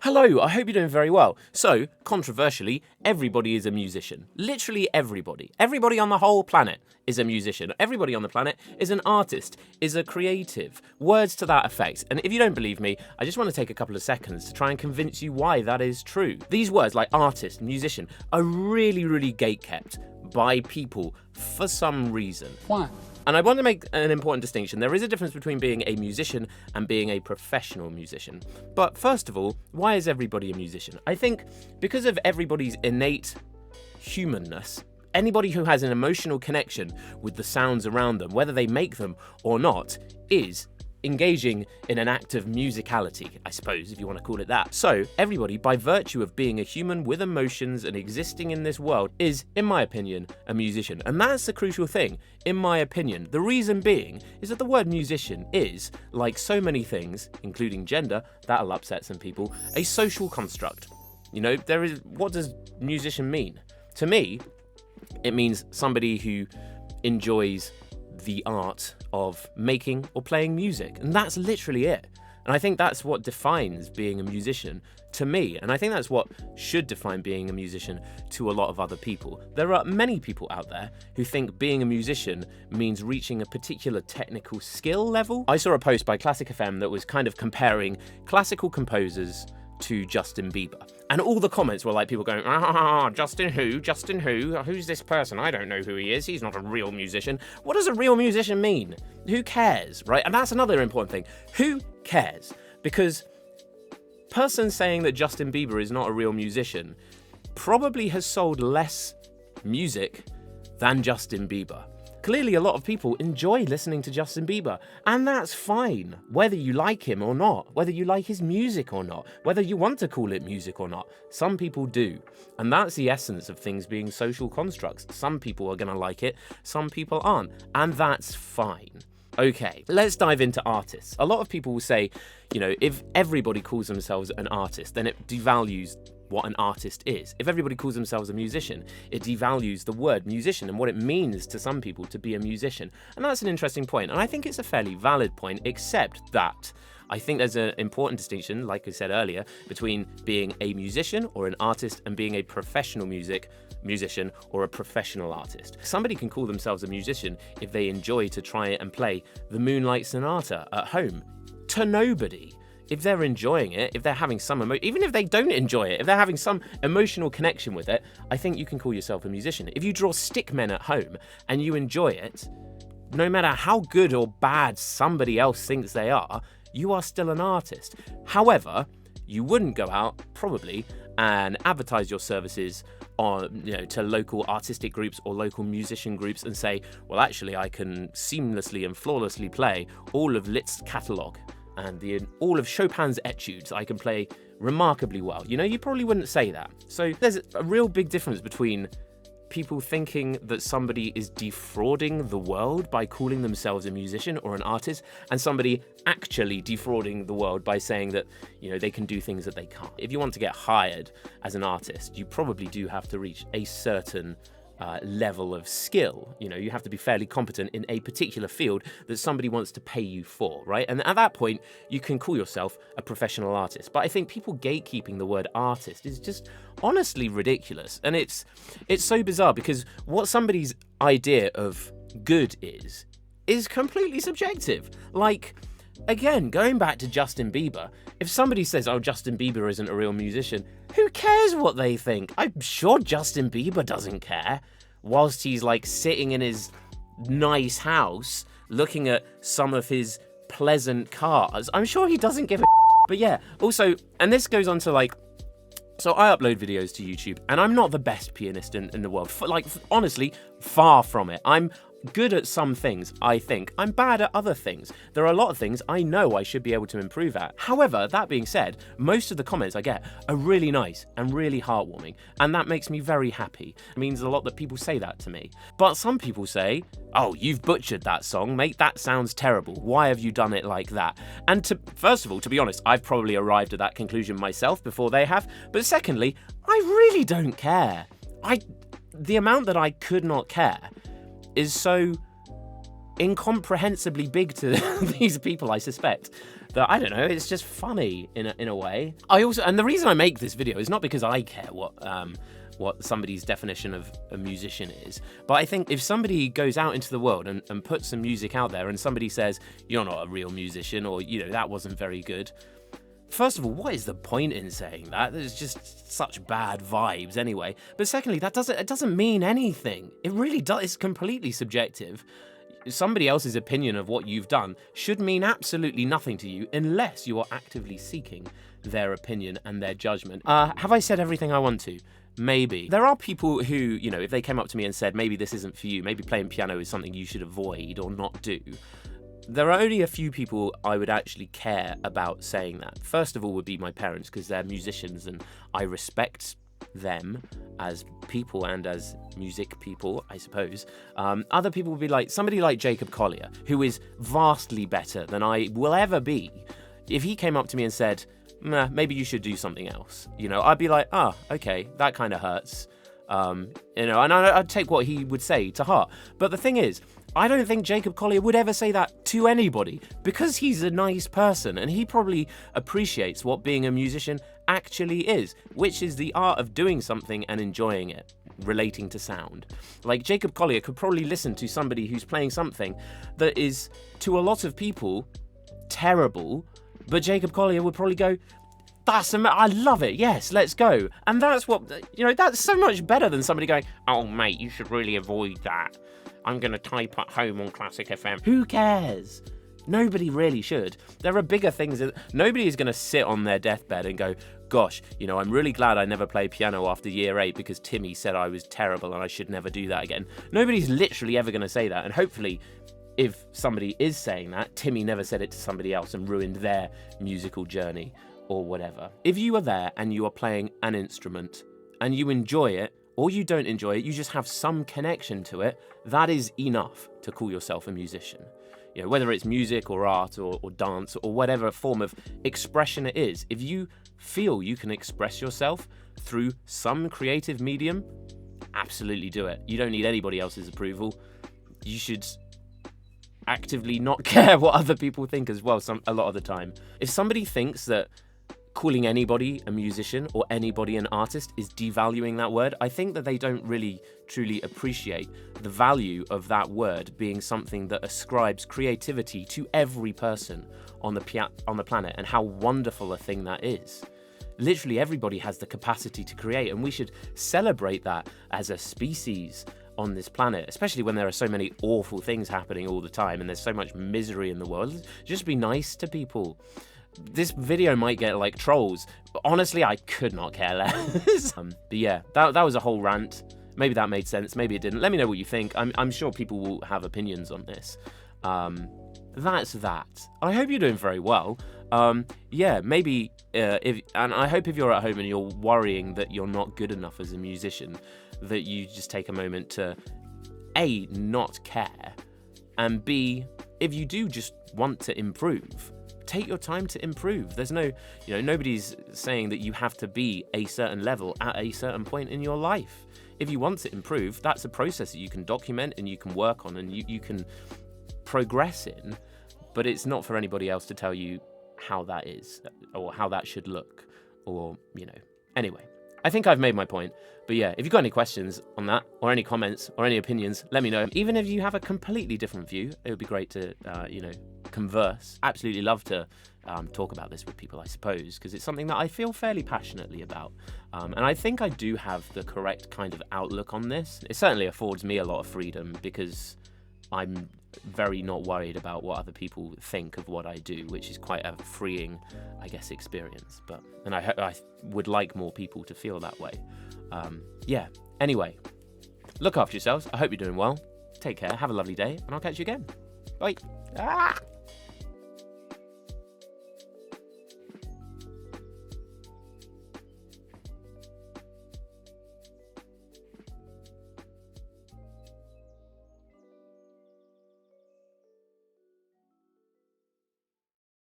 Hello, I hope you're doing very well. So, controversially, everybody is a musician. Literally everybody. Everybody on the whole planet is a musician. Everybody on the planet is an artist, is a creative. Words to that effect. And if you don't believe me, I just want to take a couple of seconds to try and convince you why that is true. These words like artist, musician, are really, really gatekept by people for some reason. Why? And I want to make an important distinction. There is a difference between being a musician and being a professional musician. But first of all, why is everybody a musician? I think because of everybody's innate humanness, anybody who has an emotional connection with the sounds around them, whether they make them or not, is engaging in an act of musicality, I suppose, if you want to call it that. So, everybody, by virtue of being a human with emotions and existing in this world, is, in my opinion, a musician. And that's the crucial thing, in my opinion. The reason being is that the word musician is, like so many things, including gender, that'll upset some people, a social construct. You know, what does musician mean? To me, it means somebody who enjoys the art of making or playing music, and that's literally it. And I think that's what defines being a musician to me, and I think that's what should define being a musician to a lot of other people. There are many people out there who think being a musician means reaching a particular technical skill level. I saw a post by Classic FM that was kind of comparing classical composers to Justin Bieber. And all the comments were like people going, Justin who? Justin who? Who's this person? I don't know who he is. He's not a real musician. What does a real musician mean? Who cares, right? And that's another important thing. Who cares? Because person saying that Justin Bieber is not a real musician probably has sold less music than Justin Bieber. Clearly, a lot of people enjoy listening to Justin Bieber, and that's fine, whether you like him or not, whether you like his music or not, whether you want to call it music or not. Some people do, and that's the essence of things being social constructs. Some people are going to like it, some people aren't, and that's fine. Okay, let's dive into artists. A lot of people will say, you know, if everybody calls themselves an artist, then it devalues what an artist is. If everybody calls themselves a musician, it devalues the word musician and what it means to some people to be a musician. And that's an interesting point, and I think it's a fairly valid point, except that I think there's an important distinction, like I said earlier, between being a musician or an artist and being a professional musician or a professional artist. Somebody can call themselves a musician if they enjoy to try and play the Moonlight Sonata at home to nobody. If they're enjoying it, if they're having some even if they don't enjoy it, if they're having some emotional connection with it, I think you can call yourself a musician. If you draw stickmen at home and you enjoy it, no matter how good or bad somebody else thinks they are, you are still an artist. However, you wouldn't go out, probably, and advertise your services on, to local artistic groups or local musician groups and say, well, actually, I can seamlessly and flawlessly play all of Liszt's catalogue and all of Chopin's etudes. I can play remarkably well. You probably wouldn't say that. So there's a real big difference between people thinking that somebody is defrauding the world by calling themselves a musician or an artist, and somebody actually defrauding the world by saying that, they can do things that they can't. If you want to get hired as an artist, you probably do have to reach a certain level of skill. You have to be fairly competent in a particular field that somebody wants to pay you for, right? And at that point, you can call yourself a professional artist. But I think people gatekeeping the word artist is just honestly ridiculous. And it's so bizarre because what somebody's idea of good is completely subjective. Like, again, going back to Justin Bieber, if somebody says, Justin Bieber isn't a real musician, who cares what they think? I'm sure Justin Bieber doesn't care. Whilst he's sitting in his nice house, looking at some of his pleasant cars, I'm sure he doesn't give a But yeah, also, and this goes on to so I upload videos to YouTube, and I'm not the best pianist in the world. Honestly, far from it. I'm good at some things, I think. I'm bad at other things. There are a lot of things I know I should be able to improve at. However, that being said, most of the comments I get are really nice and really heartwarming, and that makes me very happy. It means a lot that people say that to me. But some people say, you've butchered that song, mate, that sounds terrible. Why have you done it like that? And first of all, to be honest, I've probably arrived at that conclusion myself before they have. But secondly, I really don't care. The amount that I could not care is so incomprehensibly big to these people, I suspect, that, I don't know, it's just funny in a way. And the reason I make this video is not because I care what somebody's definition of a musician is, but I think if somebody goes out into the world and puts some music out there and somebody says, you're not a real musician, or, that wasn't very good, first of all, what is the point in saying that? There's just such bad vibes anyway. But secondly, it doesn't mean anything. It really does. It's completely subjective. Somebody else's opinion of what you've done should mean absolutely nothing to you unless you are actively seeking their opinion and their judgment. Have I said everything I want to? Maybe. There are people who, if they came up to me and said, maybe this isn't for you, maybe playing piano is something you should avoid or not do. There are only a few people I would actually care about saying that. First of all would be my parents, because they're musicians and I respect them as people and as music people, I suppose. Other people would be like somebody like Jacob Collier, who is vastly better than I will ever be. If he came up to me and said, maybe you should do something else, I'd be like, okay, that kind of hurts. And I'd take what he would say to heart. But the thing is, I don't think Jacob Collier would ever say that to anybody, because he's a nice person and he probably appreciates what being a musician actually is, which is the art of doing something and enjoying it, relating to sound. Like, Jacob Collier could probably listen to somebody who's playing something that is, to a lot of people, terrible, but Jacob Collier would probably go, I love it, yes, let's go. And that's what, that's so much better than somebody going, oh mate, you should really avoid that. I'm going to type at home on Classic FM. Who cares? Nobody really should. There are bigger things. Nobody is going to sit on their deathbed and go, gosh, I'm really glad I never played piano after year 8 because Timmy said I was terrible and I should never do that again. Nobody's literally ever going to say that. And hopefully, if somebody is saying that, Timmy never said it to somebody else and ruined their musical journey or whatever. If you are there and you are playing an instrument and you enjoy it, or you don't enjoy it, you just have some connection to it, that is enough to call yourself a musician. Whether it's music or art or dance or whatever form of expression it is, if you feel you can express yourself through some creative medium, absolutely do it. You don't need anybody else's approval. You should actively not care what other people think as well, a lot of the time. If somebody thinks that calling anybody a musician or anybody an artist is devaluing that word, I think that they don't really truly appreciate the value of that word being something that ascribes creativity to every person on the planet, and how wonderful a thing that is. Literally everybody has the capacity to create, and we should celebrate that as a species on this planet, especially when there are so many awful things happening all the time and there's so much misery in the world. Just be nice to people. This video might get like trolls, but honestly, I could not care less. But yeah, that was a whole rant. Maybe that made sense, maybe it didn't. Let me know what you think. I'm sure people will have opinions on this. That's that. I hope you're doing very well. Yeah, maybe and I hope if you're at home and you're worrying that you're not good enough as a musician, that you just take a moment to A, not care, and B, if you do just want to improve, take your time to improve. There's no, nobody's saying that you have to be a certain level at a certain point in your life. If you want to improve, that's a process that you can document and you can work on and you can progress in, but it's not for anybody else to tell you how that is or how that should look, or, Anyway, I think I've made my point. But yeah, if you've got any questions on that, or any comments, or any opinions, let me know. Even if you have a completely different view, it would be great to, converse. Absolutely love to talk about this with people, I suppose, because it's something that I feel fairly passionately about. And I think I do have the correct kind of outlook on this. It certainly affords me a lot of freedom because I'm very not worried about what other people think of what I do, which is quite a freeing, I guess, experience. And I would like more people to feel that way. Yeah, anyway, look after yourselves. I hope you're doing well. Take care, have a lovely day, and I'll catch you again. Bye.